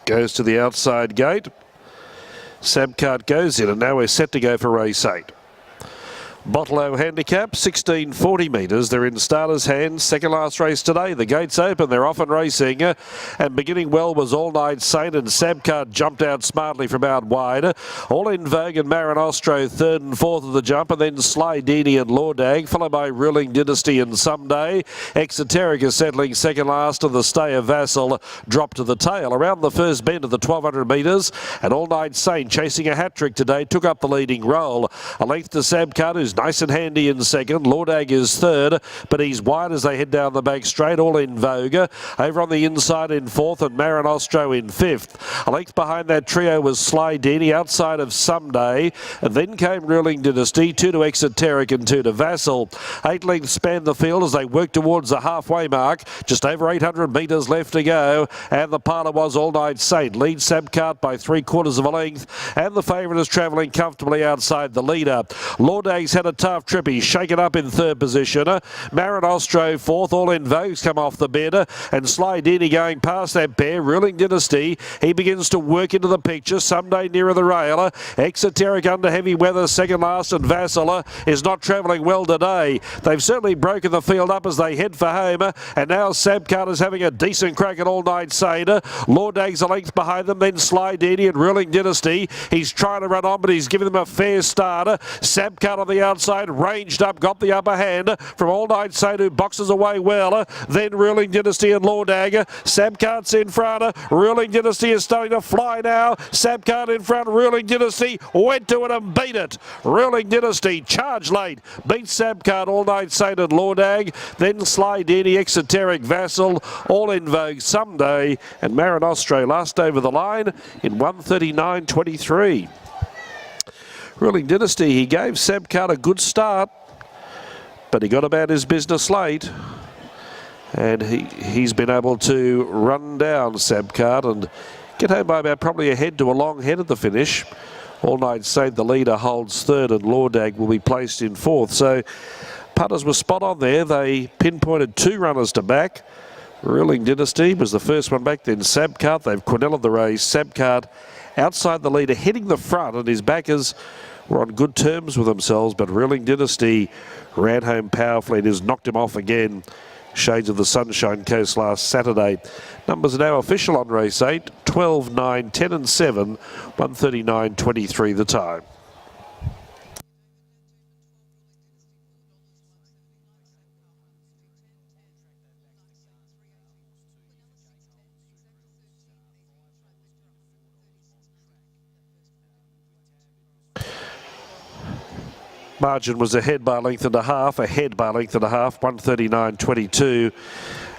goes to the outside gate. Sabcart goes in, and now we're set to go for race 8. Bottle handicap, 1640 metres. They're in starters' hands. Second last race today. The gates open. They're off and racing. And beginning well was All Night Saint, and Sabcart jumped out smartly from out wide. All in Vogue and Marin Ostro third and fourth of the jump, and then Sly Dini and Lordag, followed by Ruling Dynasty and Someday. Exoteric is settling second last, and the Stay of Vassal dropped to the tail. Around the first bend of the 1200 metres, and All Night Saint, chasing a hat-trick today, took up the leading role. A length to Sabcart, who's nice and handy in second. Lordag is third, but he's wide as they head down the back straight. All in Vogue. Over on the inside in fourth, and Marin Ostro in fifth. A length behind that trio was Sly Dini, outside of Someday. And then came Ruling Dynasty, 2 to Exoteric and 2 to Vassal. 8 lengths spanned the field as they work towards the halfway mark. Just over 800 metres left to go. And the parlour was All Night Saint. Leads Sabcart by 3/4 of a length. And the favourite is travelling comfortably outside the leader. Lordag's had a tough trip. He's shaken up in third position. Marin Ostro fourth. All in Vogue's come off the bed. And Sly Dini going past that pair. Ruling Dynasty. He begins to work into the picture. Someday nearer the rail. Exoteric under heavy weather second last, and Vassal is not travelling well today. They've certainly broken the field up as they head for home. And now Sabcart is having a decent crack at All Night Saint. Lordag's a length behind them. Then Sly Dini and Ruling Dynasty. He's trying to run on, but he's giving them a fair start. Sabcart on the outside, ranged up, got the upper hand from All Night Saint, who boxes away well. Then Ruling Dynasty and Lordag. Sabcart's in front. Ruling Dynasty is starting to fly now. Sabcart in front. Ruling Dynasty went to it and beat it. Ruling Dynasty charged late, beat Sabcart, All Night Saint and Lordag. Then Sly Dini, Exoteric, Vassal, All in Vogue, Someday, and Marin Ostro last over the line in 1:39.23. Ruling Dynasty, he gave Sabcart a good start, but he got about his business late. And he's been able to run down Sabcart and get home by about probably a head to a long head at the finish. All Night Saint, the leader, holds third, and Lordag will be placed in fourth. So punters were spot on there. They pinpointed 2 runners to back. Ruling Dynasty was the first one back, then Sabcart. They've Quinella the race. Sabcart outside the leader, hitting the front, and his backers were on good terms with themselves, but Ruling Dynasty ran home powerfully and has knocked him off again. Shades of the Sunshine Coast last Saturday. Numbers are now official on race 8, 12, 9, 10 and 7, 1:39.23 the time. Margin was ahead by a length and a half, 1:39.22,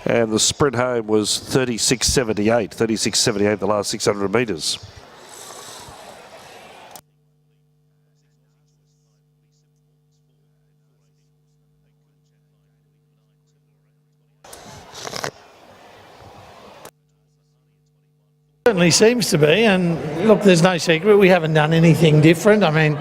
and the sprint home was 36.78 the last 600 metres. Certainly seems to be, and look, there's no secret, we haven't done anything different. I mean,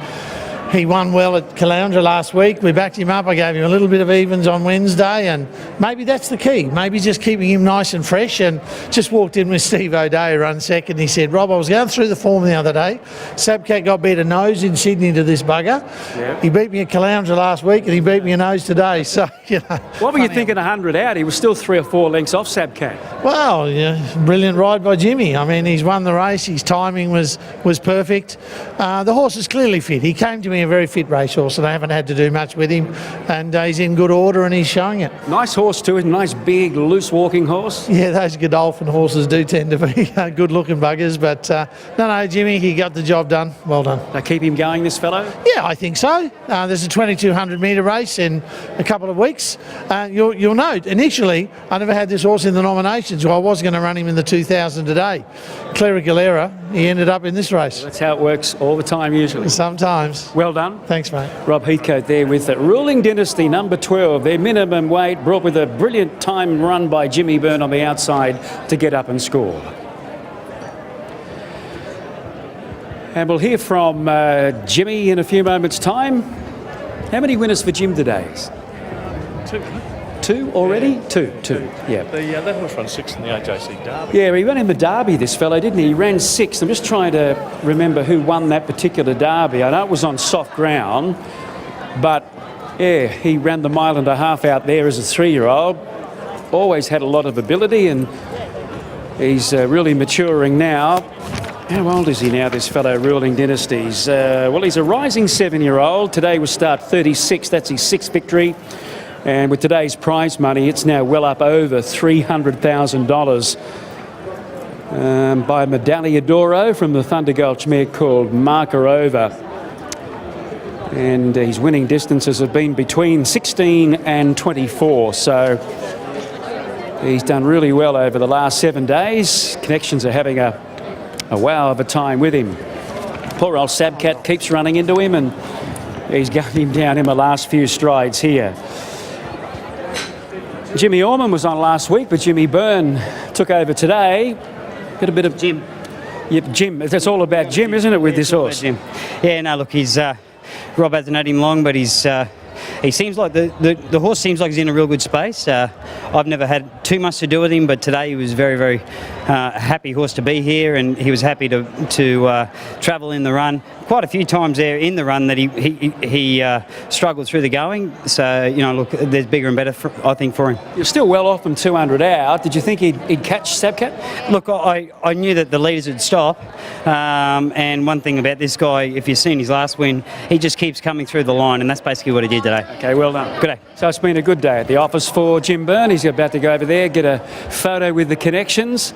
he won well at Caloundra last week. We backed him up. I gave him a little bit of evens on Wednesday, and maybe that's the key. Maybe just keeping him nice and fresh. And just walked in with Steve O'Day, run second. He said, Rob, I was going through the form the other day. Sabcart got beat a nose in Sydney to this bugger. Yep. He beat me at Caloundra last week, and he beat me a nose today. So, you know. What were you thinking 100 out? He was still 3 or 4 lengths off Sabcart. Well, yeah, brilliant ride by Jimmy. I mean, he's won the race. His timing was perfect. The horse is clearly fit. He came to me a very fit racehorse, and I haven't had to do much with him, and he's in good order and he's showing it. Nice horse too, a nice big loose walking horse. Yeah, those Godolphin horses do tend to be good looking buggers, but no, Jimmy, he got the job done. Well done. They keep him going, this fellow? Yeah, I think so. There's a 2200 metre race in a couple of weeks. You'll note, initially I never had this horse in the nominations, so I was going to run him in the 2000 today. Clerical error, he ended up in this race. That's how it works all the time usually. Sometimes. Well done. Thanks, mate. Rob Heathcote there with the Ruling Dynasty, number 12. Their minimum weight brought with a brilliant time run by Jimmy Byrne on the outside to get up and score. And we'll hear from Jimmy in a few moments' time. How many winners for Jim today? 2. 2 already? Two, yeah. That horse ran 6th in the AJC Derby. Yeah, he ran in the Derby, this fellow, didn't he? He ran 6th. I'm just trying to remember who won that particular Derby. I know it was on soft ground, but yeah, he ran the 1.5 miles out there as a 3-year-old. Always had a lot of ability, and he's really maturing now. How old is he now, this fellow, Ruling Dynasties? Well, he's a rising 7-year-old. Today was start 36. That's his 6th victory. And with today's prize money, it's now well up over $300,000 by Medaglia d'Oro from the Thunder Gulch mare called Markarova. And his winning distances have been between 16 and 24. So he's done really well over the last 7 days. Connections are having a wow of a time with him. Poor old Sabcat keeps running into him, and he's got him down in the last few strides here. Jimmy Orman was on last week, but Jimmy Byrne took over today. Got a bit of Jim. Yep, Jim. That's all about Jim, isn't it, with this horse? Jim. Yeah, no, look, he's Rob hasn't had him long, but he's he seems like the horse seems like he's in a real good space. I've never had too much to do with him, but today he was very, very happy horse to be here, and he was happy to travel in the run. Quite a few times there in the run that he struggled through the going. So, you know, look, there's bigger and better, I think, for him. You're still well off from 200 out. Did you think he'd catch Sabcat? Look, I knew that the leaders would stop. And one thing about this guy, if you've seen his last win, he just keeps coming through the line, and that's basically what he did today. Okay, well done. Good day. So it's been a good day at the office for Jim Byrne. He's about to go over there, get a photo with the connections.